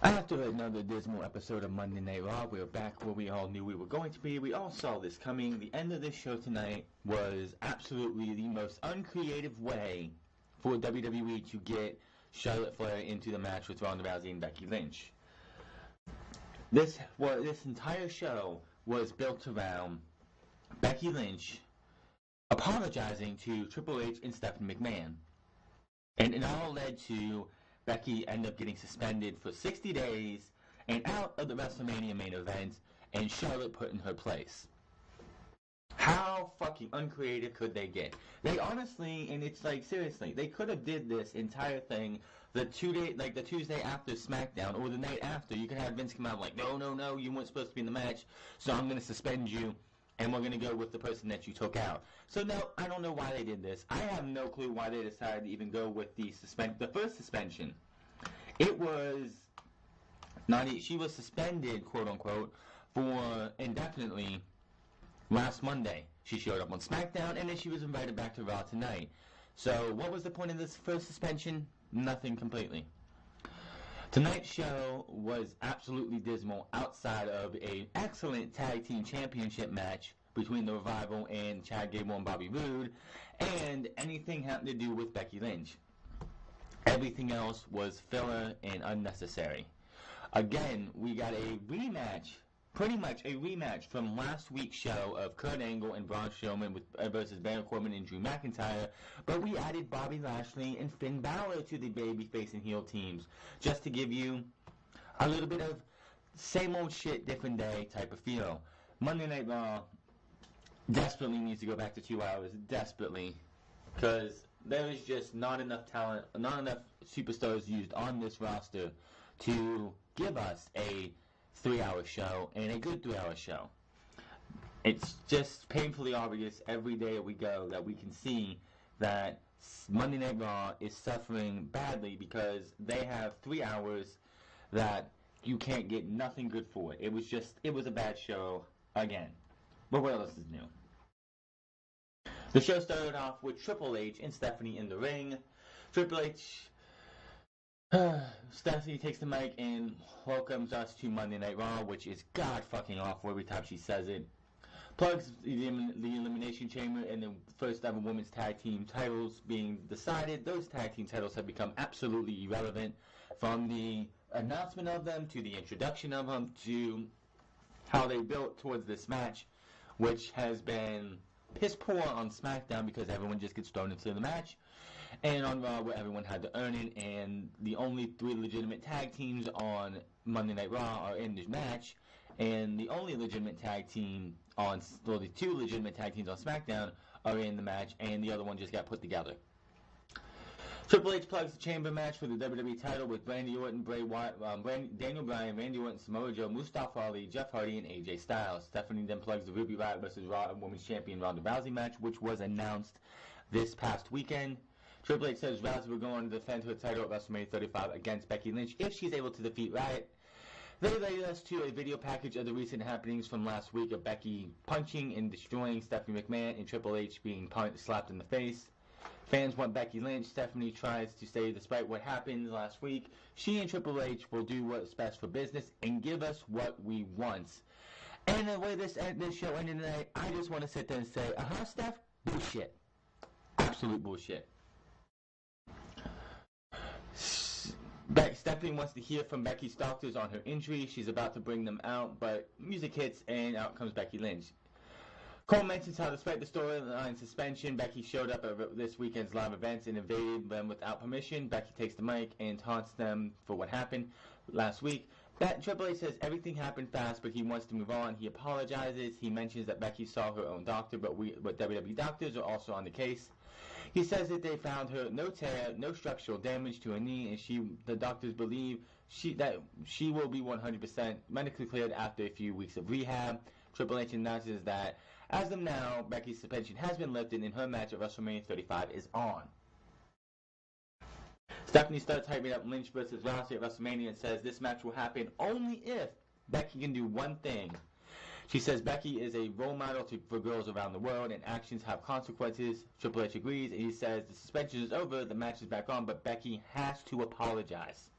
After another dismal episode of Monday Night Raw, we're back where we all knew we were going to be. We all saw this coming. The end of this show tonight was absolutely the most uncreative way for WWE to get Charlotte Flair into the match with Ronda Rousey and Becky Lynch. This entire show was built around Becky Lynch apologizing to Triple H and Stephanie McMahon. And it all led to Becky ended up getting suspended for 60 days and out of the Wrestlemania main event, and Charlotte put in her place. How fucking uncreative could they get? They honestly, and it's like, seriously, they could have did this entire thing the Tuesday after SmackDown, or the night after. You could have Vince come out like, no, you weren't supposed to be in the match, so I'm going to suspend you, and we're going to go with the person that you took out. So no, I don't know why they did this. I have no clue why they decided to even go with the first suspension. It was she was suspended, quote unquote, for indefinitely last Monday. She showed up on SmackDown, and then she was invited back to Raw tonight. So what was the point of this first suspension? Nothing completely. Tonight's show was absolutely dismal outside of an excellent tag team championship match between the Revival and Chad Gable and Bobby Roode, and anything having to do with Becky Lynch. Everything else was filler and unnecessary. Again, we got a rematch, pretty much a rematch from last week's show of Kurt Angle and Braun Strowman versus Baron Corbin and Drew McIntyre, but we added Bobby Lashley and Finn Balor to the babyface and heel teams, just to give you a little bit of same old shit, different day type of feel. Monday Night Raw desperately needs to go back to 2 hours, desperately, because there is just not enough talent, not enough superstars used on this roster to give us a 3-hour show, and a good 3-hour show. It's just painfully obvious every day we go that we can see that Monday Night Raw is suffering badly because they have 3 hours that you can't get nothing good for it. It was a bad show again. But what else is new? The show started off with Triple H and Stephanie in the ring. Triple H, Stephanie takes the mic and welcomes us to Monday Night Raw, which is god fucking awful every time she says it. Plugs the Elimination Chamber and the first ever women's tag team titles being decided. Those tag team titles have become absolutely irrelevant, from the announcement of them to the introduction of them to how they built towards this match, which has been piss poor on SmackDown because everyone just gets thrown into the match, and on Raw where everyone had to earn it, and the only 3 legitimate tag teams on Monday Night Raw are in this match, and the only legitimate tag team the 2 legitimate tag teams on SmackDown are in the match, and the other one just got put together. Triple H plugs the Chamber match for the WWE title with Randy Orton, Bray Wyatt, Daniel Bryan, Randy Orton, Samoa Joe, Mustafa Ali, Jeff Hardy, and AJ Styles. Stephanie then plugs the Ruby Riott vs. Raw Women's Champion Ronda Rousey match, which was announced this past weekend. Triple H says Rousey will go on to defend her title at WrestleMania 35 against Becky Lynch if she's able to defeat Riott. They led us to a video package of the recent happenings from last week of Becky punching and destroying Stephanie McMahon and Triple H being slapped in the face. Fans want Becky Lynch. Stephanie tries to say despite what happened last week, she and Triple H will do what's best for business and give us what we want. And the way this show ended tonight, I just want to sit there and say, Steph, bullshit. Absolute bullshit. Stephanie wants to hear from Becky's doctors on her injury. She's about to bring them out, but music hits and out comes Becky Lynch. Cole mentions how despite the storyline suspension, Becky showed up at this weekend's live events and invaded them without permission. Becky takes the mic and taunts them for what happened last week. Triple H says everything happened fast, but he wants to move on. He apologizes. He mentions that Becky saw her own doctor, but WWE doctors are also on the case. He says that they found her no tear, no structural damage to her knee, and the doctors believe that she will be 100% medically cleared after a few weeks of rehab. Triple H announces that as of now, Becky's suspension has been lifted and her match at WrestleMania 35 is on. Stephanie starts hyping up Lynch versus Rousey at WrestleMania and says this match will happen only if Becky can do one thing. She says Becky is a role model for girls around the world and actions have consequences. Triple H agrees and he says the suspension is over, the match is back on, but Becky has to apologize.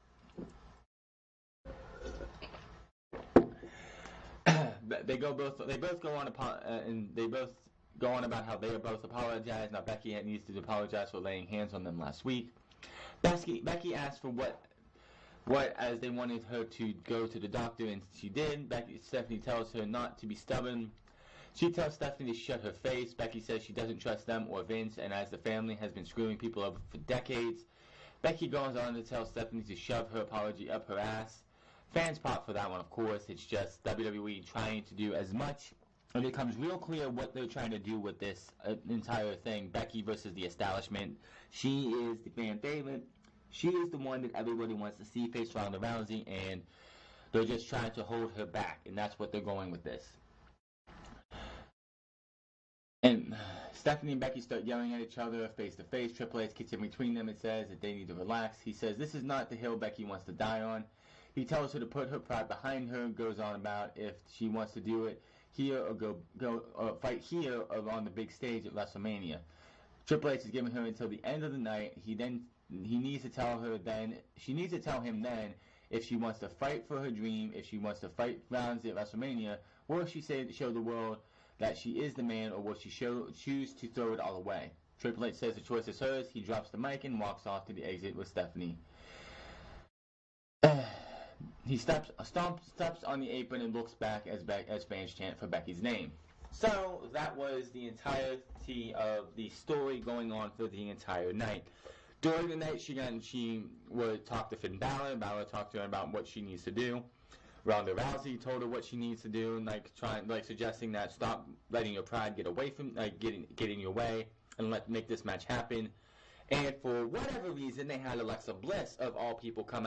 they both go on and they both go on about how they are both apologized. Now Becky needs to apologize for laying hands on them last week. Becky asked for what as they wanted her to go to the doctor, and she did. Stephanie tells her not to be stubborn. She tells Stephanie to shut her face. Becky says she doesn't trust them or Vince, and as the family has been screwing people over for decades. Becky goes on to tell Stephanie to shove her apology up her ass. Fans pop for that one, of course. It's just WWE trying to do as much, and it becomes real clear what they're trying to do with this entire thing. Becky versus the establishment. She is the fan favorite. She is the one that everybody wants to see face Ronda Rousey, and they're just trying to hold her back, and that's what they're going with this. And Stephanie and Becky start yelling at each other face to face. Triple H gets in between them and says that they need to relax. He says this is not the hill Becky wants to die on. He tells her to put her pride behind her and goes on about if she wants to do it here or go or fight here or on the big stage at WrestleMania. Triple H is giving her until the end of the night. He needs to tell her then. She needs to tell him then if she wants to fight for her dream, if she wants to fight Rousey at WrestleMania, or if she show the world that she is the man, or will she choose to throw it all away. Triple H says the choice is hers. He drops the mic and walks off to the exit with Stephanie. He steps on the apron and looks back as fans chant for Becky's name. So that was the entirety of the story going on for the entire night. During the night, she would talk to Finn Balor. Balor talked to her about what she needs to do. Ronda Rousey told her what she needs to do, suggesting that stop letting your pride get away from, get in your way, and make this match happen. And for whatever reason, they had Alexa Bliss, of all people, come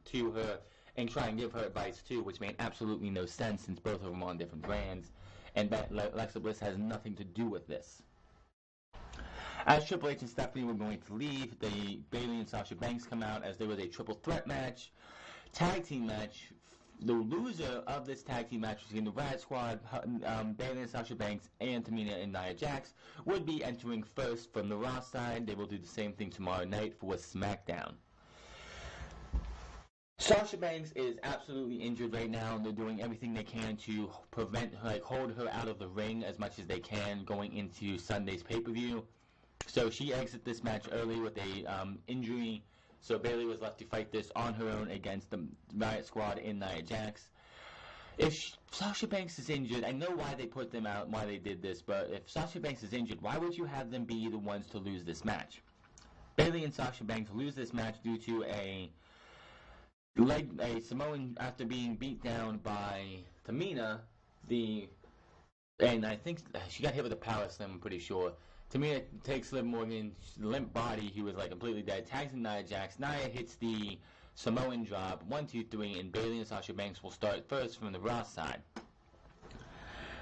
to her and try and give her advice too, which made absolutely no sense since both of them are on different brands, and Alexa Bliss has nothing to do with this. As Triple H and Stephanie were going to leave, Bayley and Sasha Banks come out as there was a triple threat match, tag team match. The loser of this tag team match between the Riot Squad, Bayley and Sasha Banks, and Tamina and Nia Jax, would be entering first from the Raw side. They will do the same thing tomorrow night for SmackDown. Sasha Banks is absolutely injured right now, and they're doing everything they can to hold her out of the ring as much as they can going into Sunday's pay-per-view. So she exits this match early with a injury. So Bayley was left to fight this on her own against the Riot Squad and Nia Jax. If Sasha Banks is injured, I know why they put them out, why they did this, but if Sasha Banks is injured, why would you have them be the ones to lose this match? Bayley and Sasha Banks lose this match due to a Samoan after being beat down by Tamina, and I think she got hit with a power slam, I'm pretty sure. Tamina takes Liv Morgan's limp body, he was completely dead, tags in Nia Jax. Nia hits the Samoan drop, 1, 2, 3, and Bayley and Sasha Banks will start first from the Raw side.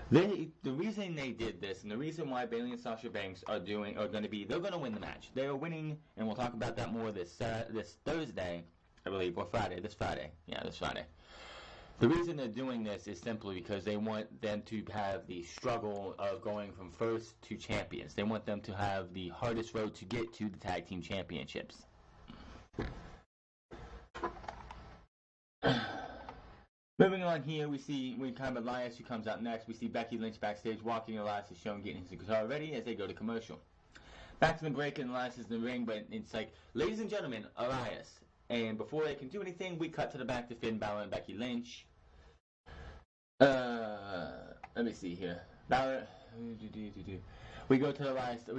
The reason they did this, and the reason why Bayley and Sasha Banks they're going to win the match. They are winning, and we'll talk about that more this Thursday, I believe, or Friday, this Friday. The reason they're doing this is simply because they want them to have the struggle of going from first to champions. They want them to have the hardest road to get to the tag team championships. Moving on here, we have Elias who comes out next. We see Becky Lynch backstage walking. Elias is shown getting his guitar ready as they go to commercial. Back to the break, and Elias is in the ring, but it's ladies and gentlemen, Elias. And before they can do anything, we cut to the back to Finn Balor and Becky Lynch. Let me see here. Balor. We go to Elias. I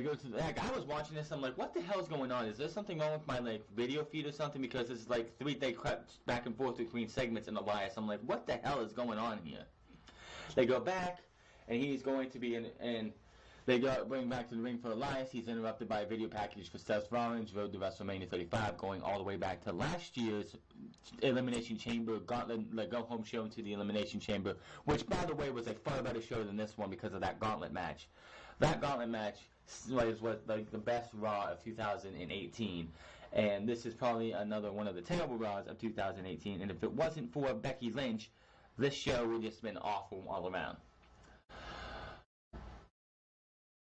was watching this. I'm like, what the hell is going on? Is there something wrong with my video feed or something? Because it's they cut back and forth between segments and Elias. I'm like, what the hell is going on here? They go back, and he's going to be in. They bring back to the ring for Elias. He's interrupted by a video package for Seth Rollins, Road to WrestleMania 35, going all the way back to last year's Elimination Chamber Gauntlet, go-home show to the Elimination Chamber, which, by the way, was a far better show than this one because of that Gauntlet match. That Gauntlet match was the best Raw of 2018, and this is probably another one of the terrible Raws of 2018, and if it wasn't for Becky Lynch, this show would have just been awful all around.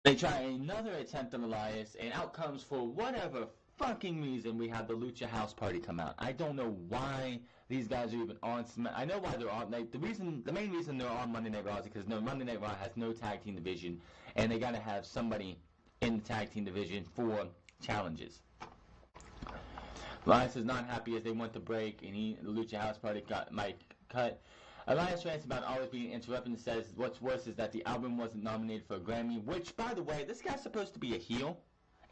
They try another attempt on Elias, and out comes, for whatever fucking reason we had the Lucha House Party come out. I don't know why these guys are even on. I know why they're on. Like the main reason they're on Monday Night Raw is because Monday Night Raw has no tag team division, and they gotta have somebody in the tag team division for challenges. Elias is not happy as they went to break, and the Lucha House Party got Mike cut. Elias rants about always being interrupted and says what's worse is that the album wasn't nominated for a Grammy, which, by the way, this guy's supposed to be a heel,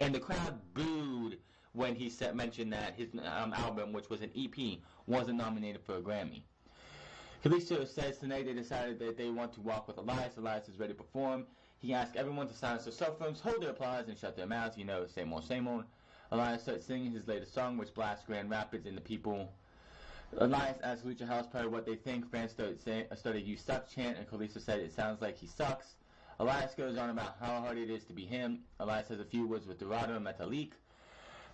and the crowd booed when he mentioned that his album, which was an EP, wasn't nominated for a Grammy. Kalisto says tonight they decided that they want to walk with Elias. Elias is ready to perform. He asks everyone to silence their cell phones, hold their applause, and shut their mouths. You know, same old, same old. Elias starts singing his latest song, which blasts Grand Rapids and the people. Elias asks Lucha House Party what they think. Fans started "You suck" chant, and Kalisto said it sounds like he sucks. Elias goes on about how hard it is to be him. Elias has a few words with Dorado and Metalik.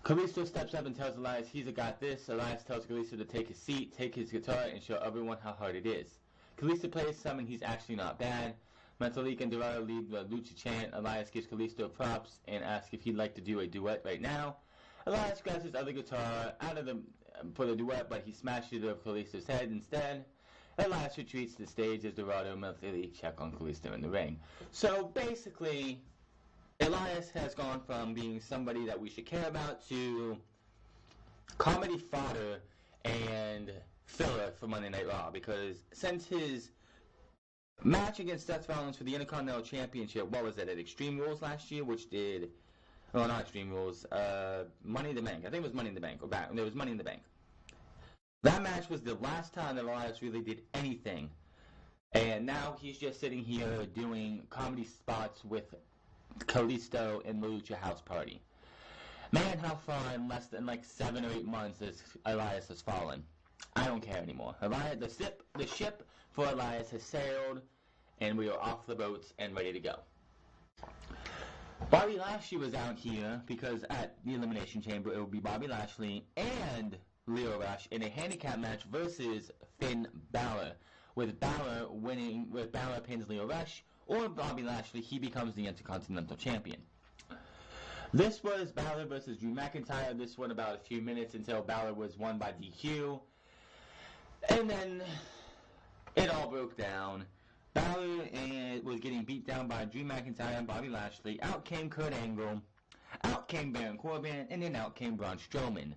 Kalisto steps up and tells Elias he's got this. Elias tells Kalisto to take his seat, take his guitar, and show everyone how hard it is. Kalisto plays some and he's actually not bad. Metalik and Dorado lead the Lucha chant. Elias gives Kalisto props and asks if he'd like to do a duet right now. Elias grabs his other guitar for the duet, but he smashes it over Kalisto's head instead. Elias retreats to the stage as Dorado and Metalik check on Kalisto in the ring. So basically, Elias has gone from being somebody that we should care about to comedy fodder and filler for Monday Night Raw, because since his match against Seth Rollins for the Intercontinental Championship, what was it, at Extreme Rules last year, which did... Well, not Extreme Rules. Money in the Bank. I think it was Money in the Bank. There was Money in the Bank. That match was the last time that Elias really did anything. And now he's just sitting here doing comedy spots with Kalisto and the Lucha House Party. Man, how far in less than like 7 or 8 months Elias has fallen. I don't care anymore. The ship for Elias has sailed, and we are off the boats and ready to go. Bobby Lashley was out here because at the Elimination Chamber it will be Bobby Lashley and Leo Rush in a handicap match versus Finn Balor. With Balor pins Leo Rush, or Bobby Lashley, he becomes the Intercontinental Champion. This was Balor versus Drew McIntyre. This went about a few minutes until Balor was won by DQ. And then it all broke down. Balor was getting beat down by Drew McIntyre and Bobby Lashley. Out came Kurt Angle. Out came Baron Corbin. And then out came Braun Strowman.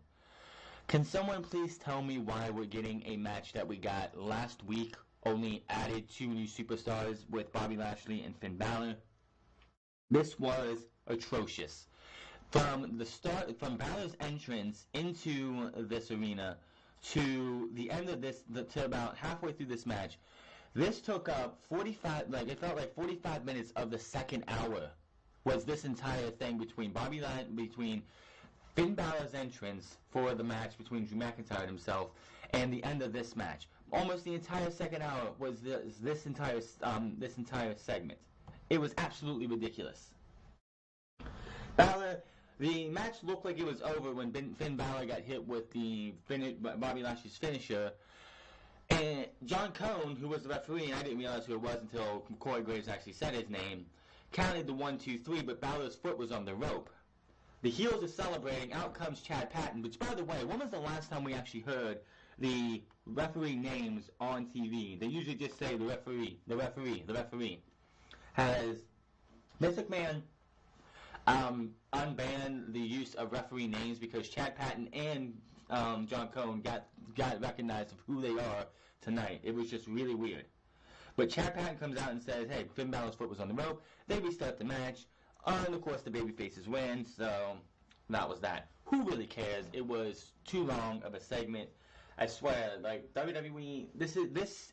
Can someone please tell me why we're getting a match that we got last week, only added 2 new superstars with Bobby Lashley and Finn Balor? This was atrocious. From the start, from Balor's entrance into this arena to the end of this, to about halfway through this match, this took up 45, it felt like 45 minutes of the second hour was this entire thing between Finn Balor's entrance for the match between Drew McIntyre and himself and the end of this match. Almost the entire second hour was this entire segment. It was absolutely ridiculous. The match looked like it was over when Finn Balor got hit with Bobby Lashley's finisher. And John Cone, who was the referee, and I didn't realize who it was until Corey Graves actually said his name, counted the 1, 2, 3, but Balor's foot was on the rope. The heels are celebrating. Out comes Chad Patton, which, by the way, when was the last time we actually heard the referee names on TV? They usually just say the referee, the referee, the referee. Has Vince McMahon unbanned the use of referee names because Chad Patton and John Cone got recognized of who they are tonight. It was just really weird. But Chad Patton comes out and says, hey, Finn Balor's foot was on the rope. They restart the match. And of course the babyfaces win, so that was that. Who really cares? It was too long of a segment. I swear, like, WWE,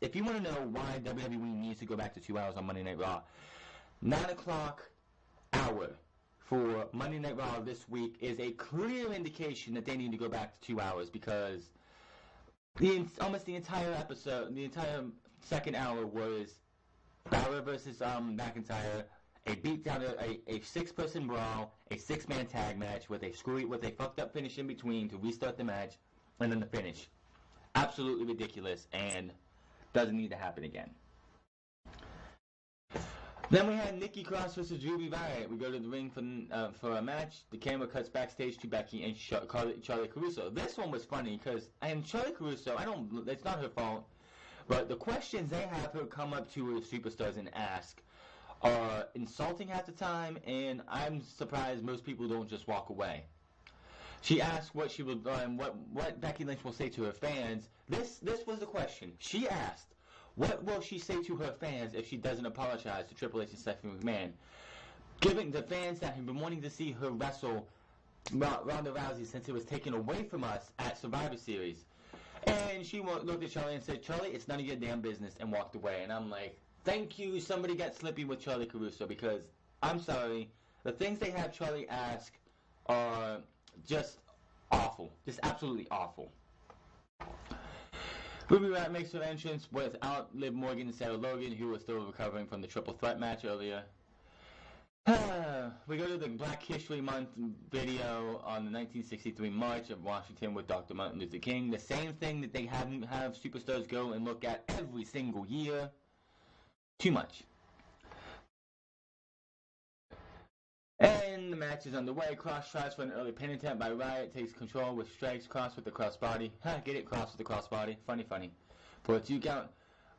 if you want to know why WWE needs to go back to 2 hours on Monday Night Raw, 9 o'clock hour for Monday Night Raw this week is a clear indication that they need to go back to 2 hours, because almost the entire episode, the entire second hour was Balor versus McIntyre, a beatdown, a 6-person brawl, a 6-man tag match with a fucked up finish in between to restart the match, and then the finish. Absolutely ridiculous, and doesn't need to happen again. Then we had Nikki Cross versus Ruby Riott. We go to the ring for a match. The camera cuts backstage to Becky and Charlie Caruso. This one was funny because Charlie Caruso, it's not her fault, but the questions they have her come up to her superstars and ask are insulting half the time, and I'm surprised most people don't just walk away. She asked what she will, what Becky Lynch will say to her fans. This was the question. She asked, what will she say to her fans if she doesn't apologize to Triple H and Stephanie McMahon? Giving the fans that have been wanting to see her wrestle Ronda Rousey since it was taken away from us at Survivor Series. And she looked at Charlie and said, Charlie, it's none of your damn business, and walked away. And I'm like, thank you, somebody got slippy with Charlie Caruso, because I'm sorry, the things they have Charlie ask are just awful. Just absolutely awful. Ruby Riott makes her entrance without Liv Morgan and Sarah Logan, who was still recovering from the triple threat match earlier. We go to the Black History Month video on the 1963 March of Washington with Dr. Martin Luther King. The same thing that they have superstars go and look at every single year. Too much. And the match is underway. Cross tries for an early pin attempt by Riott. Takes control with strikes Cross with the crossbody. Get it? Cross with the crossbody. Funny. For a 2 count.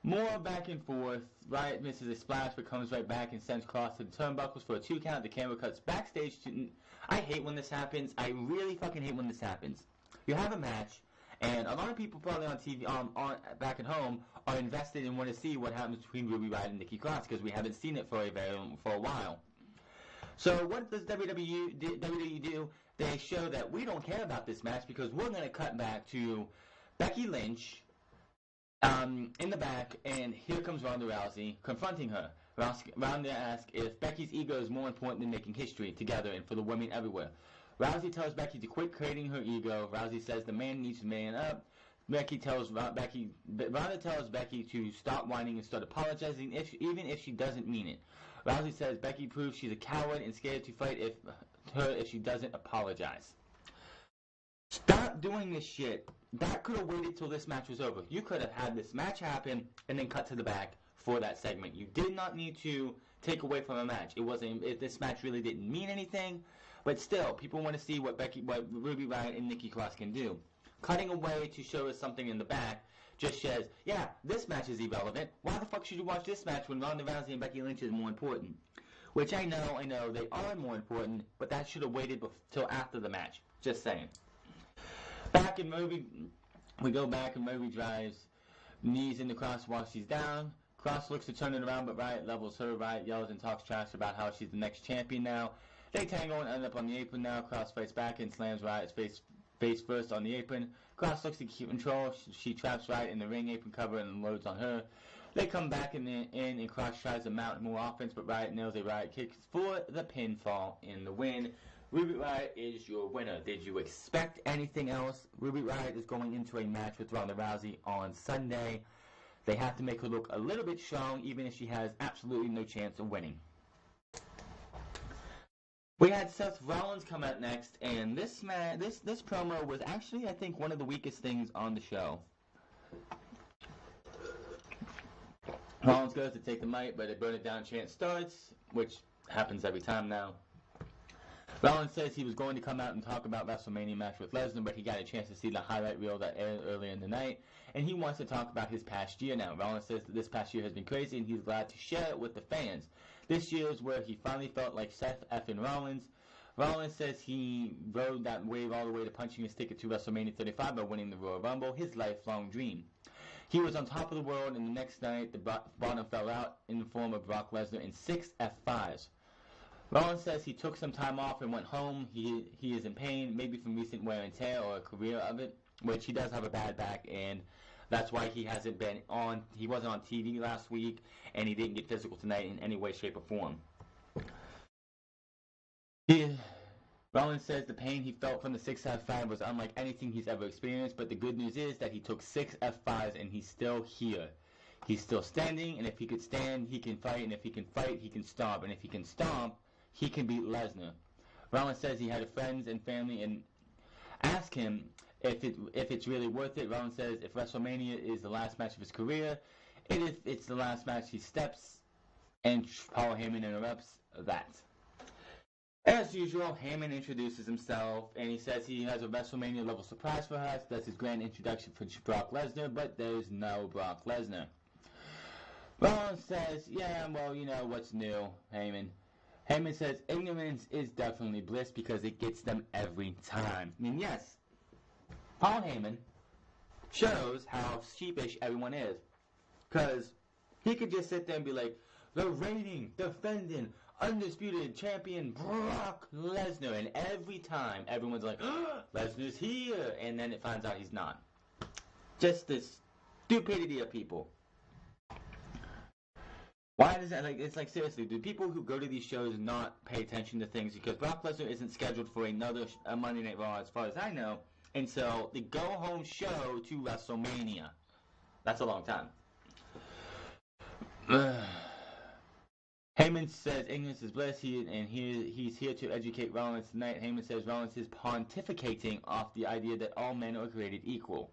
More back and forth. Riott misses a splash but comes right back and sends Cross to the turnbuckles for a 2 count. The camera cuts backstage to... I hate when this happens. I really fucking hate when this happens. You have a match, and a lot of people probably on TV, back at home, are invested and want to see what happens between Ruby Riott and Nikki Cross, because we haven't seen it for a while. So what does WWE do? They show that we don't care about this match because we're going to cut back to Becky Lynch in the back, and here comes Ronda Rousey confronting her. Ronda asks if Becky's ego is more important than making history together and for the women everywhere. Rousey tells Becky to quit creating her ego. Rousey says the man needs to man up. Ronda tells Becky to stop whining and start apologizing, even if she doesn't mean it. Rousey says Becky proves she's a coward and scared to fight if she doesn't apologize. Stop doing this shit. That could have waited till this match was over. You could have had this match happen and then cut to the back for that segment. You did not need to take away from a match. This match really didn't mean anything, but still, people want to see what Ruby Riott and Nikki Cross can do. Cutting away to show us something in the back just says, yeah, this match is irrelevant. Why the fuck should you watch this match when Ronda Rousey and Becky Lynch is more important? Which I know, they are more important, but that should have waited till after the match. Just saying. Back in Ruby, we go back and Ruby drives knees into Cross while she's down. Cross looks to turn it around, but Riott levels her. Riott yells and talks trash about how she's the next champion now. They tango and end up on the apron now. Cross fights back and slams Riott's face first on the apron. Cross looks to keep control. She traps Riott in the ring apron cover and loads on her. They come back in and Cross tries to mount more offense, but Riott nails a Riott kick for the pinfall in the win. Ruby Riott is your winner. Did you expect anything else? Ruby Riott is going into a match with Ronda Rousey on Sunday. They have to make her look a little bit strong, even if she has absolutely no chance of winning. We had Seth Rollins come out next, and this promo was actually, I think, one of the weakest things on the show. Rollins goes to take the mic, but a burn it down chant starts, which happens every time now. Rollins says he was going to come out and talk about Wrestlemania match with Lesnar, but he got a chance to see the highlight reel that aired earlier in the night, and he wants to talk about his past year now. Rollins says that this past year has been crazy, and he's glad to share it with the fans. This year is where he finally felt like Seth effing Rollins. Rollins says he rode that wave all the way to punching his ticket to WrestleMania 35 by winning the Royal Rumble, his lifelong dream. He was on top of the world, and the next night the bottom fell out in the form of Brock Lesnar in 6 F5s. Rollins says he took some time off and went home. He is in pain, maybe from recent wear and tear or a career of it, which he does have a bad back, and that's why he hasn't been on. He wasn't on TV last week, and he didn't get physical tonight in any way, shape, or form. Rollins says the pain he felt from the 6 F5 was unlike anything he's ever experienced, but the good news is that he took 6 F5s and he's still here. He's still standing, and if he could stand, he can fight, and if he can fight, he can stomp, and if he can stomp, he can beat Lesnar. Rollins says he had friends and family and ask him if it's really worth it. Rollins says if WrestleMania is the last match of his career, it's the last match he steps And Paul Heyman interrupts that. As usual, Heyman introduces himself, and he says he has a WrestleMania level surprise for us. That's his grand introduction for Brock Lesnar, but there's no Brock Lesnar. Rollins says, yeah, well, you know, what's new, Heyman? Heyman says, ignorance is definitely bliss because it gets them every time. I mean, yes, Paul Heyman shows how sheepish everyone is. Because he could just sit there and be like, the reigning, defending, undisputed champion Brock Lesnar, and every time everyone's like, oh, Lesnar's here, and then it finds out he's not. Just this stupidity of people. Why does that, like, it's like, seriously, do people who go to these shows not pay attention to things? Because Brock Lesnar isn't scheduled for another Monday Night Raw, as far as I know, until the go-home show to WrestleMania. That's a long time. Heyman says ignorance is bliss, he's here to educate Rollins tonight. Heyman says Rollins is pontificating off the idea that all men are created equal.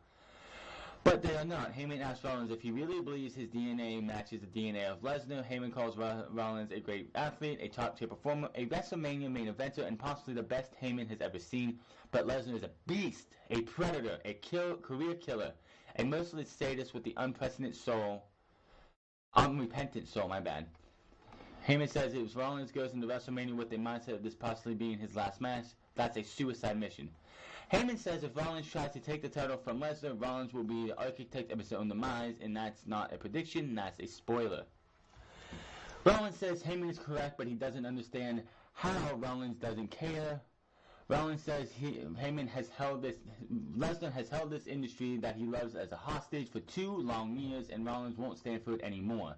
But they are not. Heyman asks Rollins if he really believes his DNA matches the DNA of Lesnar. Heyman calls Rollins a great athlete, a top-tier performer, a WrestleMania main eventer, and possibly the best Heyman has ever seen. But Lesnar is a beast, a predator, a career killer, a merciless sadist with the unrepentant soul, Heyman says if Rollins goes into WrestleMania with the mindset of this possibly being his last match, that's a suicide mission. Heyman says if Rollins tries to take the title from Lesnar, Rollins will be the architect of his own demise, and that's not a prediction, that's a spoiler. Rollins says Heyman is correct, but he doesn't understand how Rollins doesn't care. Rollins says Lesnar has held this industry that he loves as a hostage for 2 long years, and Rollins won't stand for it anymore.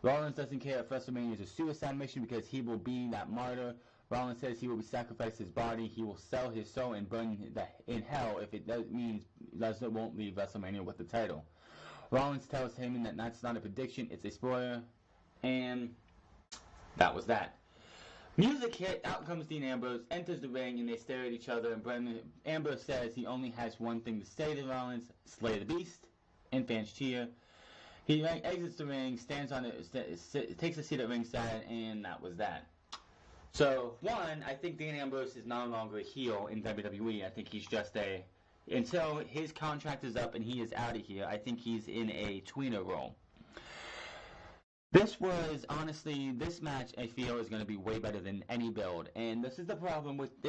Rollins doesn't care if WrestleMania is a suicide mission because he will be that martyr. Rollins says he will sacrifice his body, he will sell his soul and burn in hell if it means Lesnar won't leave WrestleMania with the title. Rollins tells Heyman that that's not a prediction, it's a spoiler, and that was that. Music hit, out comes Dean Ambrose, enters the ring, and they stare at each other, and Ambrose says he only has one thing to say to Rollins, slay the beast, and fans cheer. He exits the ring, stands on it, takes a seat at ringside, and that was that. So, one, I think Dean Ambrose is no longer a heel in WWE. I think he's just until his contract is up and he is out of here, I think he's in a tweener role. This match I feel is going to be way better than any build, and this is the problem with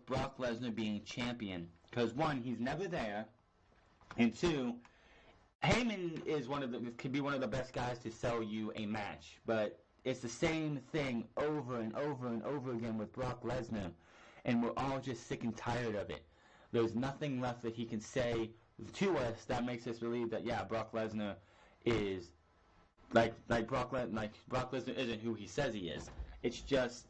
Brock Lesnar being champion, because one, he's never there, and two, Heyman could be one of the best guys to sell you a match, but it's the same thing over and over and over again with Brock Lesnar, and we're all just sick and tired of it. There's nothing left that he can say to us that makes us believe that Brock Lesnar is Brock Lesnar isn't who he says he is. It's just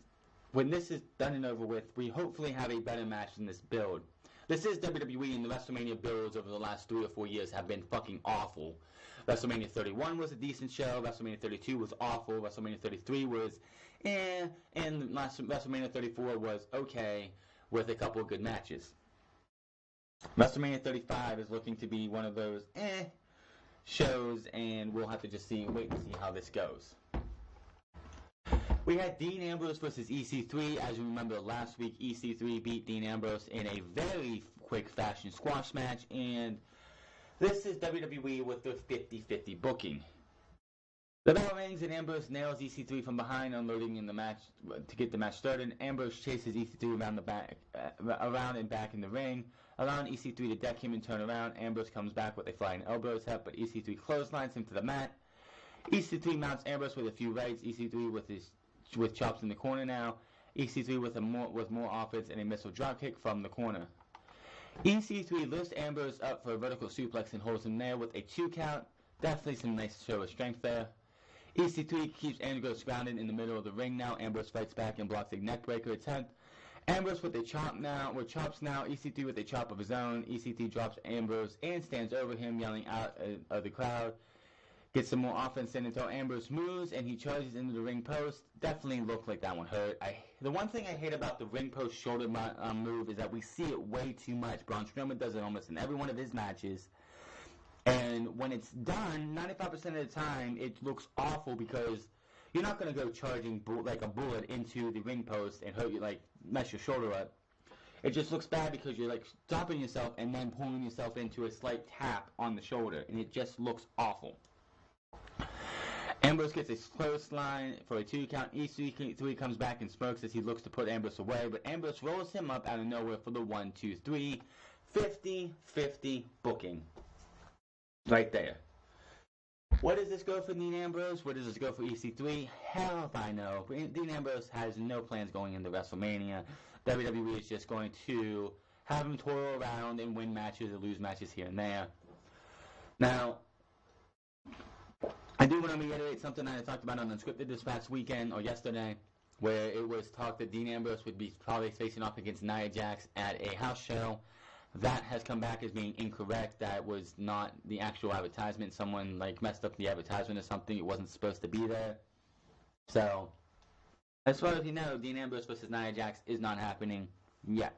when this is done and over with, we hopefully have a better match than this build. This is WWE, and the WrestleMania builds over the last 3 or 4 years have been fucking awful. WrestleMania 31 was a decent show. WrestleMania 32 was awful. WrestleMania 33 was and WrestleMania 34 was okay with a couple of good matches. WrestleMania 35 is looking to be one of those shows, and we'll have to just wait and see how this goes. We had Dean Ambrose versus EC3. As you remember, last week EC3 beat Dean Ambrose in a very quick fashion squash match, and this is WWE with the 50-50 booking. The bell rings and Ambrose nails EC3 from behind, unloading in the match to get the match started. Ambrose chases EC3 around and back in the ring, allowing EC3 to deck him and turn around. Ambrose comes back with a flying elbow tap, but EC3 clotheslines him to the mat. EC3 mounts Ambrose with a few rights. EC3 with chops in the corner now. EC3 with more offense and a missile dropkick from the corner. EC3 lifts Ambrose up for a vertical suplex and holds him there with a 2 count. Definitely some nice show of strength there. EC3 keeps Ambrose grounded in the middle of the ring now. Ambrose fights back and blocks a neckbreaker attempt. Ambrose with chops now. EC3 with a chop of his own. EC3 drops Ambrose and stands over him, yelling out of the crowd. Gets some more offense in until Ambrose moves and he charges into the ring post. Definitely looked like that one hurt. The one thing I hate about the ring post shoulder move is that we see it way too much. Braun Strowman does it almost in every one of his matches. And when it's done, 95% of the time, it looks awful because you're not going to go charging like a bullet into the ring post and hurt you, like mess your shoulder up. It just looks bad because you're like stopping yourself and then pulling yourself into a slight tap on the shoulder, and it just looks awful. Ambrose gets a clothesline for a 2 count. EC3 comes back and smirks as he looks to put Ambrose away, but Ambrose rolls him up out of nowhere for the 1, 2, 3. 50-50 booking. Right there. What does this go for Dean Ambrose? What does this go for EC3? Hell if I know. Dean Ambrose has no plans going into WrestleMania. WWE is just going to have him tour around and win matches or lose matches here and there. Now, I do want to reiterate something that I talked about on Unscripted this past weekend or yesterday, where it was talked that Dean Ambrose would be probably facing off against Nia Jax at a house show. That has come back as being incorrect. That was not the actual advertisement. Someone like messed up the advertisement or something. It wasn't supposed to be there. So, as far as you know, Dean Ambrose versus Nia Jax is not happening yet.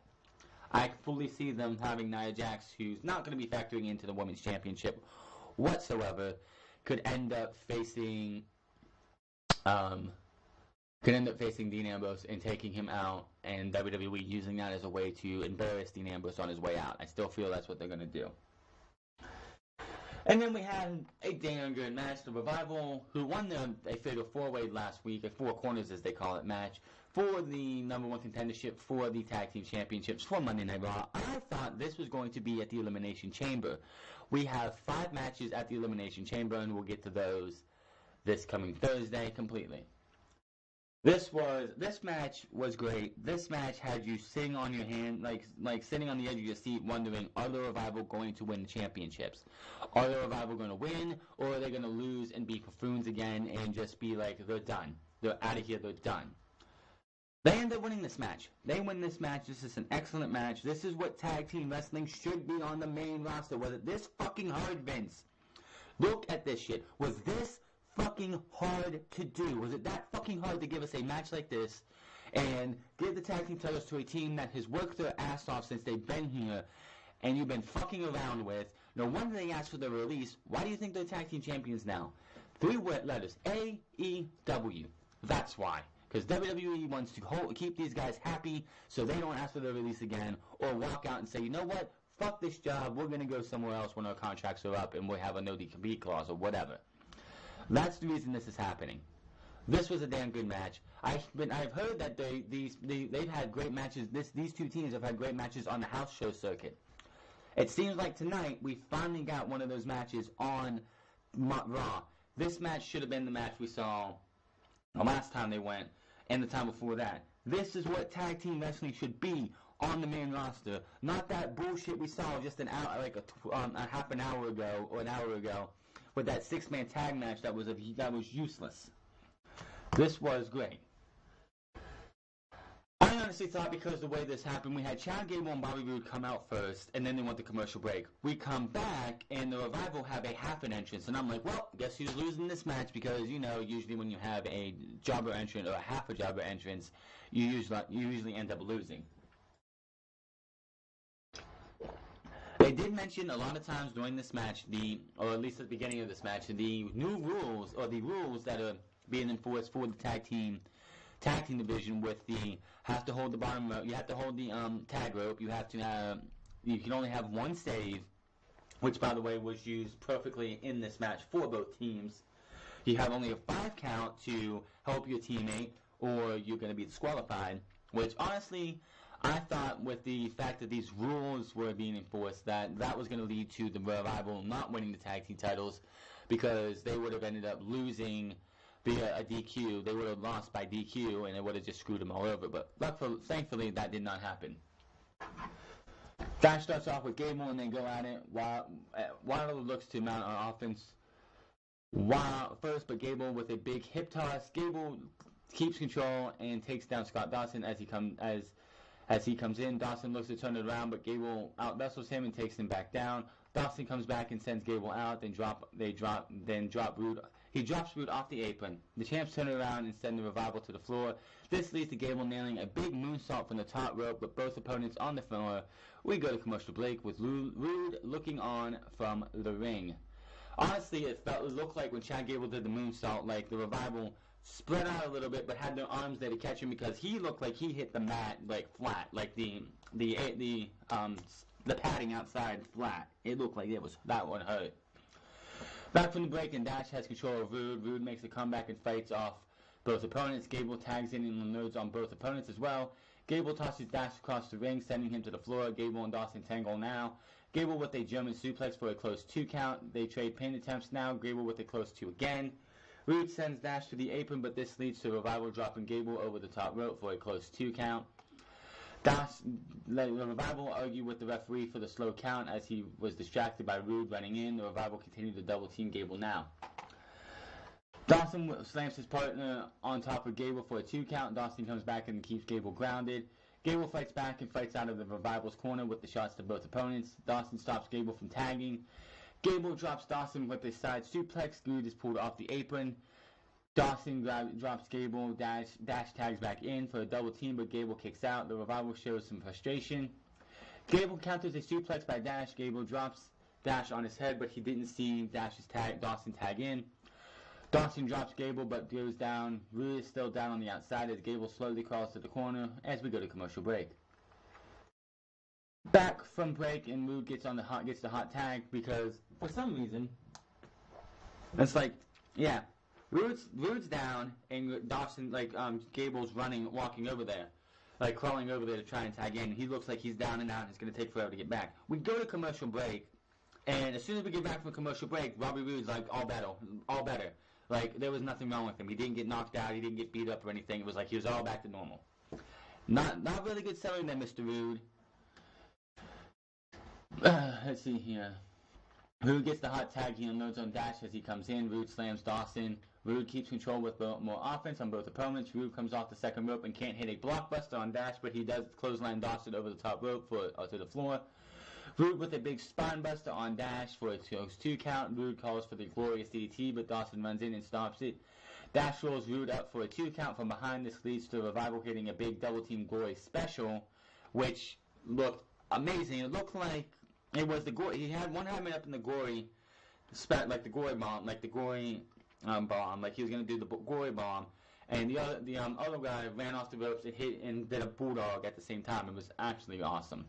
I fully see them having Nia Jax, who's not going to be factoring into the Women's Championship whatsoever, could end up facing Dean Ambrose and taking him out, and WWE using that as a way to embarrass Dean Ambrose on his way out. I still feel that's what they're going to do. And then we had a damn good match, the Revival, who won a fatal 4-way last week, a 4 corners as they call it match, for the number 1 contendership for the Tag Team Championships for Monday Night Raw. I thought this was going to be at the Elimination Chamber. We have 5 matches at the Elimination Chamber, and we'll get to those this coming Thursday completely. This match was great. This match had you sitting on your hand, like sitting on the edge of your seat, wondering, are the Revival going to win the championships? Are the Revival going to win, or are they going to lose and be buffoons again and just be like, they're done. They're out of here. They're done. They end up winning this match. They win this match. This is an excellent match. This is what tag team wrestling should be on the main roster. Was it this fucking hard, Vince? Look at this shit. Was this fucking hard to do? Was it that fucking hard to give us a match like this and give the tag team titles to a team that has worked their ass off since they've been here and you've been fucking around with? No wonder they asked for their release. Why do you think they're tag team champions now? 3 letters. AEW. That's why. Because WWE wants to keep these guys happy so they don't ask for their release again or walk out and say, you know what? Fuck this job. We're going to go somewhere else when our contracts are up and we'll have a no-compete clause or whatever. That's the reason this is happening. This was a damn good match. I've heard that they've had great matches. These 2 teams have had great matches on the house show circuit. It seems like tonight we finally got one of those matches on Raw. This match should have been the match we saw the last time they went and the time before that. This is what tag team wrestling should be on the main roster, not that bullshit we saw just an hour, like a half an hour ago or an hour ago, with that 6-man tag match that was useless. This was great. I honestly thought because the way this happened, we had Chad Gable and Bobby Roode come out first, and then they went to commercial break. We come back, and the Revival have a half an entrance, and I'm like, well, guess who's losing this match? Because, you know, usually when you have a jobber entrance or a half a jobber entrance, you usually end up losing. They did mention a lot of times during this match, or at least at the beginning of this match, the new rules, or the rules that are being enforced for the tag team division, with the have to hold the bottom rope, you have to hold the tag rope, you have to you can only have 1 save, which by the way was used perfectly in this match for both teams. You have only a 5 count to help your teammate, or you're going to be disqualified, which honestly, I thought with the fact that these rules were being enforced that was going to lead to the Revival not winning the tag team titles, because they would have ended up losing via a DQ. They would have lost by DQ, and it would have just screwed them all over. But thankfully, that did not happen. Dash starts off with Gable, and then go at it. Wilder looks to mount on offense first, but Gable with a big hip toss. Gable keeps control and takes down Scott Dawson as he comes in. Dawson looks to turn it around, but Gable out-wrestles him and takes him back down. Dawson comes back and sends Gable out, then drop Roode. He drops Roode off the apron. The champs turn around and send the Revival to the floor. This leads to Gable nailing a big moonsault from the top rope with both opponents on the floor. We go to commercial break with Roode looking on from the ring. Honestly, it looked like when Chad Gable did the moonsault, like the Revival spread out a little bit, but had their arms there to catch him because he looked like he hit the mat like flat, like the padding outside flat. It looked like that one hurt. Back from the break, and Dash has control of Rude. Rude makes a comeback and fights off both opponents. Gable tags in and unloads on both opponents as well. Gable tosses Dash across the ring, sending him to the floor. Gable and Dawson tangle now. Gable with a German suplex for a close 2 count. They trade pin attempts now. Gable with a close 2 again. Rude sends Dash to the apron, but this leads to Revival dropping Gable over the top rope for a close 2 count. The Revival argue with the referee for the slow count as he was distracted by Rude running in. The Revival continued to double team Gable now. Dawson slams his partner on top of Gable for a 2 count. Dawson comes back and keeps Gable grounded. Gable fights back and fights out of the Revival's corner with the shots to both opponents. Dawson stops Gable from tagging. Gable drops Dawson with a side suplex. Rude is pulled off the apron. Dawson drops Gable. Dash tags back in for a double team, but Gable kicks out. The Revival shows some frustration. Gable counters a suplex by Dash. Gable drops Dash on his head, but he didn't see Dawson tag in. Dawson drops Gable, but goes down. Rude is still down on the outside as Gable slowly crawls to the corner as we go to commercial break. Back from break, and Rude gets the hot tag because for some reason it's like, yeah, Rude's down and Dawson Gable's walking over there, like crawling over there to try and tag in. He looks like he's down and out and it's gonna take forever to get back. We go to commercial break, and as soon as we get back from commercial break, Robbie Roode's like all better. Like there was nothing wrong with him. He didn't get knocked out. He didn't get beat up or anything. It was like he was all back to normal. Not really good selling there, Mr. Rude. Let's see here. Rude gets the hot tag. He unloads on Dash as he comes in. Rude slams Dawson. Rude keeps control with more offense on both opponents. Rude comes off the second rope and can't hit a blockbuster on Dash, but he does clothesline Dawson over the top rope to the floor. Rude with a big spine buster on Dash for a 2 count. Rude calls for the glorious DDT, but Dawson runs in and stops it. Dash rolls Rude up for a 2 count from behind. This leads to Revival hitting a big double team glory special, which looked amazing. It looked like it was the glory. He had one hand up in the glory, like the glory bomb, like the glory bomb, like he was gonna do the glory bomb, and the other guy ran off the ropes and hit and did a bulldog at the same time. It was actually awesome.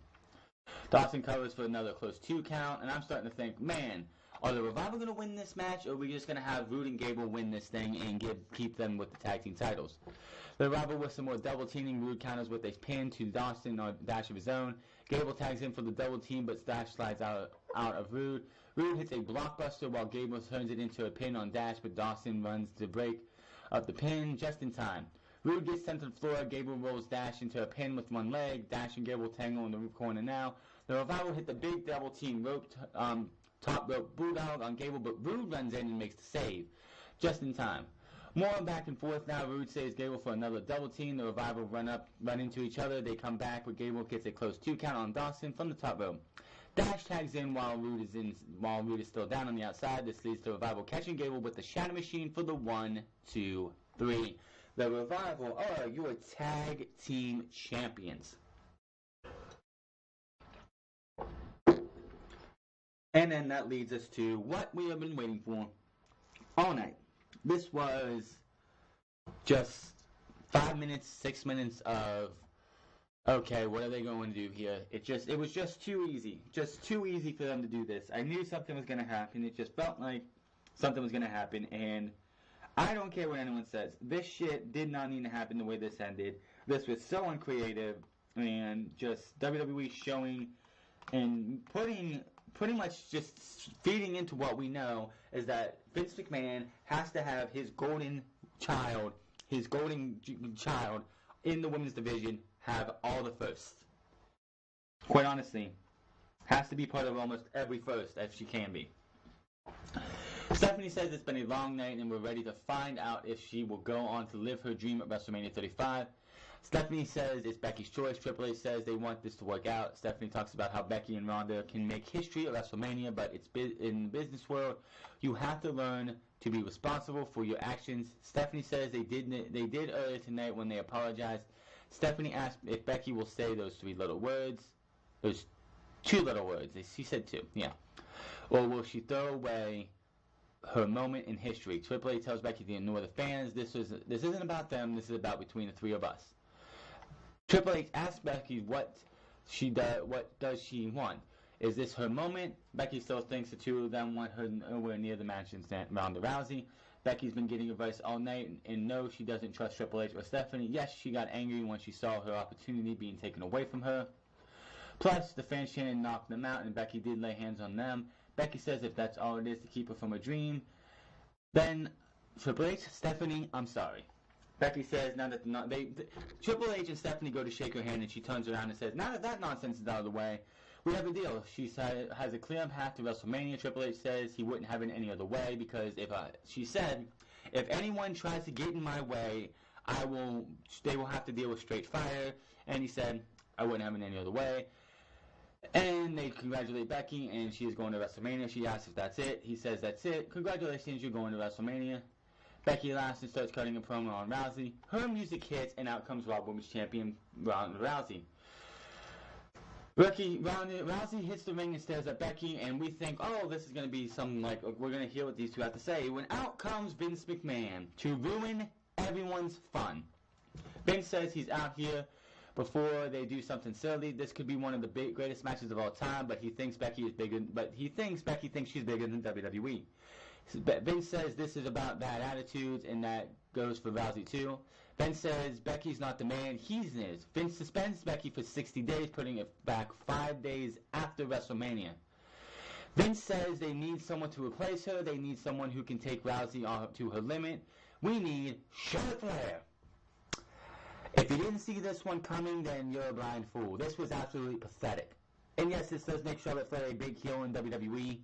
Dawson covers for another close 2 count, and I'm starting to think, man, are the Revival going to win this match, or are we just going to have Rude and Gable win this thing and keep them with the tag team titles? The Revival with some more double teaming. Rude counters with a pin to Dawson on Dash of his own. Gable tags in for the double team, but Dash slides out of Rude. Rude hits a blockbuster while Gable turns it into a pin on Dash, but Dawson runs to break up the pin just in time. Rude gets sent to the floor. Gable rolls Dash into a pin with one leg. Dash and Gable tangle in the corner now. The Revival hit the big double team top rope bulldog on Gable, but Rude runs in and makes the save just in time. More back and forth now. Rude saves Gable for another double team. The Revival run into each other. They come back, but Gable gets a close 2 count on Dawson from the top rope. Dash tags in while Rude is still down on the outside. This leads to Revival catching Gable with the Shadow Machine for the 1, 2, 3. The Revival are your tag team champions. And then that leads us to what we have been waiting for all night. This was just 5 minutes, 6 minutes of, okay, what are they going to do here? It was just too easy. Just too easy for them to do this. I knew something was going to happen. It just felt like something was going to happen, and I don't care what anyone says. This shit did not need to happen the way this ended. This was so uncreative, and just WWE showing and pretty much just feeding into what we know is that Vince McMahon has to have his golden child in the women's division have all the firsts. Quite honestly, has to be part of almost every first if she can be. Stephanie says it's been a long night and we're ready to find out if she will go on to live her dream at WrestleMania 35. Stephanie says it's Becky's choice. Triple H says they want this to work out. Stephanie talks about how Becky and Ronda can make history at WrestleMania, but in the business world, you have to learn to be responsible for your actions. Stephanie says they did earlier tonight when they apologized. Stephanie asked if Becky will say those 3 little words. Those 2 little words. She said 2, yeah. Or will she throw away her moment in history. Triple H tells Becky to ignore the fans. This isn't about them. This is about between the three of us. Triple H asks Becky what does she want. Is this her moment? Becky still thinks the two of them want her nowhere near the match and Ronda Rousey. Becky's been getting advice all night, and no, she doesn't trust Triple H or Stephanie. Yes, she got angry when she saw her opportunity being taken away from her. Plus, the fans chanted knocked them out, and Becky did lay hands on them. Becky says if that's all it is to keep her from her dream, then Triple H, Stephanie, I'm sorry. Becky says now that Triple H and Stephanie go to shake her hand, and she turns around and says, now that that nonsense is out of the way, we have a deal. She has a clear path to WrestleMania. Triple H says he wouldn't have it any other way because she said, if anyone tries to get in my way, they will have to deal with straight fire. And he said, I wouldn't have it any other way. And they congratulate Becky, and she is going to WrestleMania. She asks if that's it. He says that's it. Congratulations, you're going to WrestleMania. Becky laughs and starts cutting a promo on Rousey. Her music hits, and out comes Raw Women's Champion Ronda Rousey. Rousey hits the ring and stares at Becky, and we think, oh, this is going to be something like, we're going to hear what these two have to say. When out comes Vince McMahon to ruin everyone's fun. Vince says he's out here before they do something silly. This could be one of the greatest matches of all time, but he thinks Becky thinks she's bigger than WWE. Vince says this is about bad attitudes, and that goes for Rousey too. Vince says Becky's not the man, he's his. Vince suspends Becky for 60 days, putting it back 5 days after WrestleMania. Vince says they need someone to replace her. They need someone who can take Rousey to her limit. We need Charlotte Flair. If you didn't see this one coming, then you're a blind fool. This was absolutely pathetic. And yes, this does make Charlotte Flair a big heel in WWE,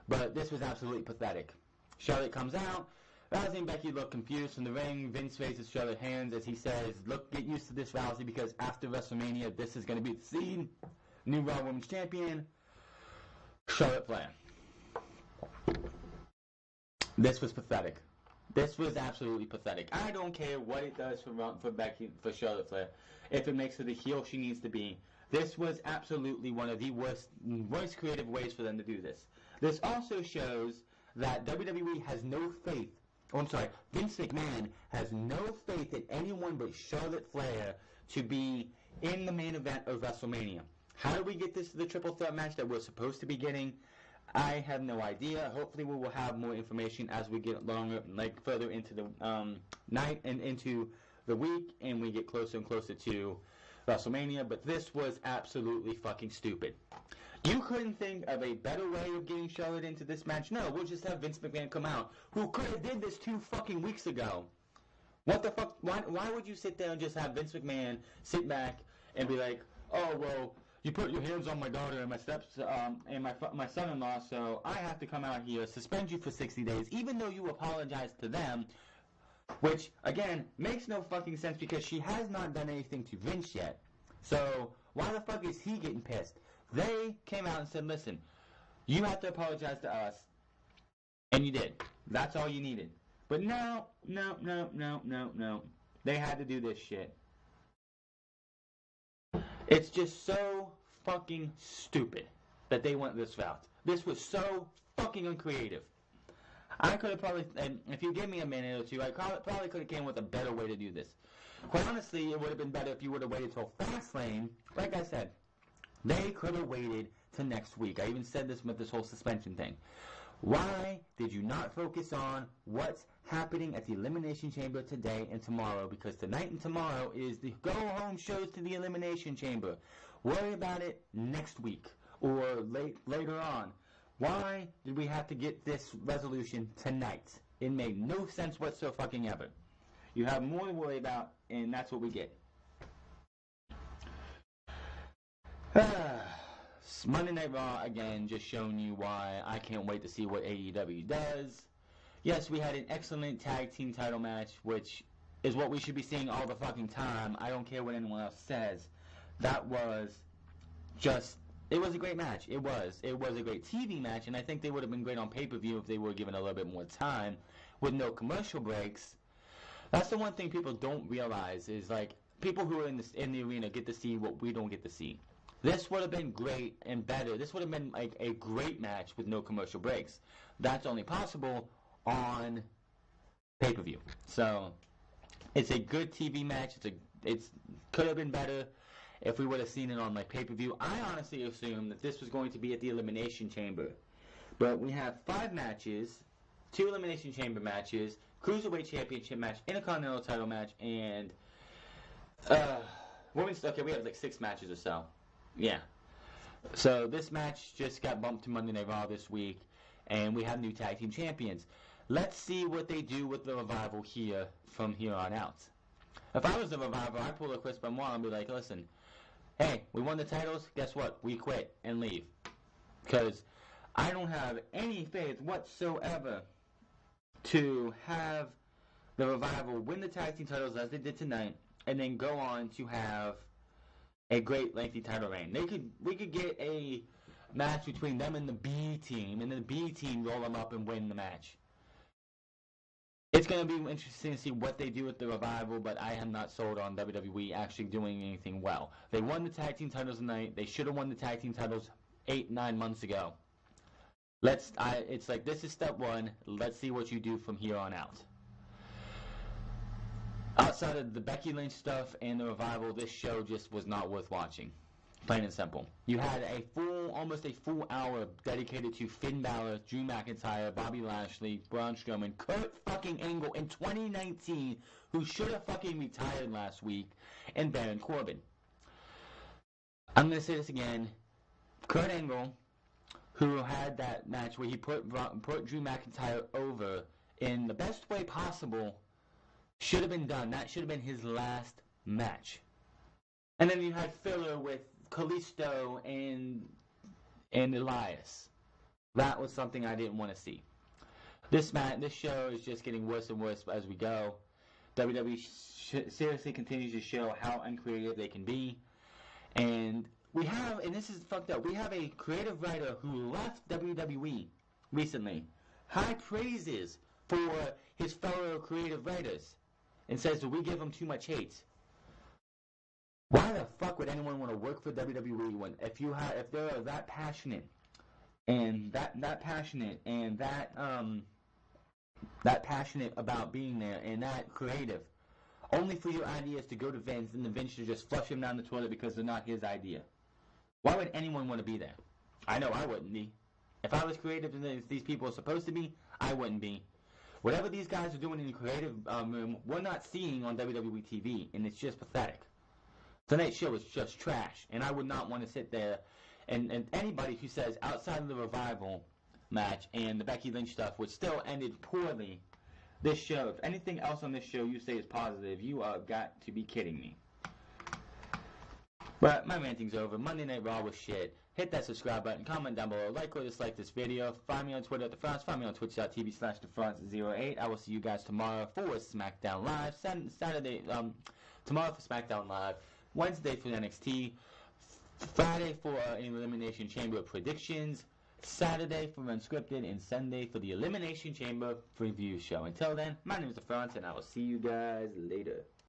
but this was absolutely pathetic. Charlotte comes out. Rousey and Becky look confused in the ring. Vince raises Charlotte's hands as he says, look, get used to this, Rousey, because after WrestleMania, this is going to be the scene. New Raw Women's Champion, Charlotte Flair. This was pathetic. This was absolutely pathetic. I don't care what it does for Becky, for Charlotte Flair, if it makes her the heel she needs to be. This was absolutely one of the worst creative ways for them to do this. This also shows that WWE has no faith. Vince McMahon has no faith in anyone but Charlotte Flair to be in the main event of WrestleMania. How do we get this to the triple threat match that we're supposed to be getting? I have no idea. Hopefully we will have more information as we get further into the night and into the week, and we get closer and closer to WrestleMania. But this was absolutely fucking stupid. You couldn't think of a better way of getting Charlotte into this match? No, we'll just have Vince McMahon come out, who could have did this 2 fucking weeks ago. What the fuck? Why would you sit there and just have Vince McMahon sit back and be like, oh, well, you put your hands on my daughter and my son-in-law, so I have to come out here, suspend you for 60 days, even though you apologized to them, which, again, makes no fucking sense because she has not done anything to Vince yet. So why the fuck is he getting pissed? They came out and said, listen, you have to apologize to us, and you did. That's all you needed. But no. They had to do this shit. It's just so fucking stupid that they went this route. This was so fucking uncreative. I could have probably, if you gave me a minute or two, I probably could have came with a better way to do this. Quite honestly, it would have been better if you would have waited till Fastlane. Like I said, they could have waited till next week. I even said this with this whole suspension thing. Why did you not focus on what's happening at the Elimination Chamber today and tomorrow? Because tonight and tomorrow is the go-home shows to the Elimination Chamber. Worry about it next week or later on. Why did we have to get this resolution tonight? It made no sense whatsoever fucking ever. You have more to worry about, and that's what we get. Monday Night Raw, again, just showing you why I can't wait to see what AEW does. Yes, we had an excellent tag team title match, which is what we should be seeing all the fucking time. I don't care what anyone else says. That was just, it was a great match. It was a great TV match, and I think they would have been great on pay-per-view if they were given a little bit more time with no commercial breaks. That's the one thing people don't realize is, like, people who are in the arena get to see what we don't get to see. This would have been great and better. This would have been like a great match with no commercial breaks. That's only possible on pay-per-view. So it's a good TV match. It's could have been better if we would have seen it on like pay-per-view. I honestly assumed that this was going to be at the Elimination Chamber, but we have 5 matches, 2 Elimination Chamber matches, Cruiserweight Championship match, Intercontinental title match, and women's. Okay, we have like 6 matches or so. Yeah. So this match just got bumped to Monday Night Raw this week, and we have new tag team champions. Let's see what they do with the Revival here from here on out. If I was the Revival, I'd pull a Chris Benoit and be like, listen, hey, we won the titles, guess what? We quit and leave. Because I don't have any faith whatsoever to have the Revival win the tag team titles as they did tonight, and then go on to have a great lengthy title reign. We could get a match between them and the B team, and then the B team roll them up and win the match. It's going to be interesting to see what they do with the Revival, but I am not sold on WWE actually doing anything well. They won the tag team titles tonight. They should have won the tag team titles 8-9 months ago. It's like, this is step 1. Let's see what you do from here on out. Outside of the Becky Lynch stuff and the Revival, this show just was not worth watching. Plain and simple. You had almost a full hour dedicated to Finn Balor, Drew McIntyre, Bobby Lashley, Braun Strowman, Kurt fucking Angle in 2019, who should have fucking retired last week, and Baron Corbin. I'm going to say this again. Kurt Angle, who had that match where he put Drew McIntyre over in the best way possible, should have been done. That should have been his last match. And then you had filler with Kalisto and Elias. That was something I didn't want to see. This show is just getting worse and worse as we go. WWE seriously continues to show how uncreative they can be. And this is fucked up, we have a creative writer who left WWE recently. High praises for his fellow creative writers. And says that we give him too much hate. Why the fuck would anyone want to work for WWE when if they're that passionate and that passionate about being there and that creative, only for your ideas to go to Vince and the Vince to just flush him down the toilet because they're not his idea? Why would anyone want to be there? I know I wouldn't be. If I was creative and these people are supposed to be, I wouldn't be. Whatever these guys are doing in the creative room, we're not seeing on WWE TV, and it's just pathetic. Tonight's show is just trash, and I would not want to sit there. And anybody who says outside of the Revival match and the Becky Lynch stuff, which still ended poorly, this show, if anything else on this show you say is positive, you are got to be kidding me. But my ranting's over. Monday Night Raw was shit. Hit that subscribe button, comment down below, like or dislike this video. Find me on Twitter at TheFrance. Find me on twitch.tv/TheFrance08. I will see you guys tomorrow for SmackDown Live. Saturday, tomorrow for SmackDown Live. Wednesday for NXT. Friday for Elimination Chamber predictions. Saturday for Unscripted. And Sunday for the Elimination Chamber preview show. Until then, my name is TheFrance, and I will see you guys later.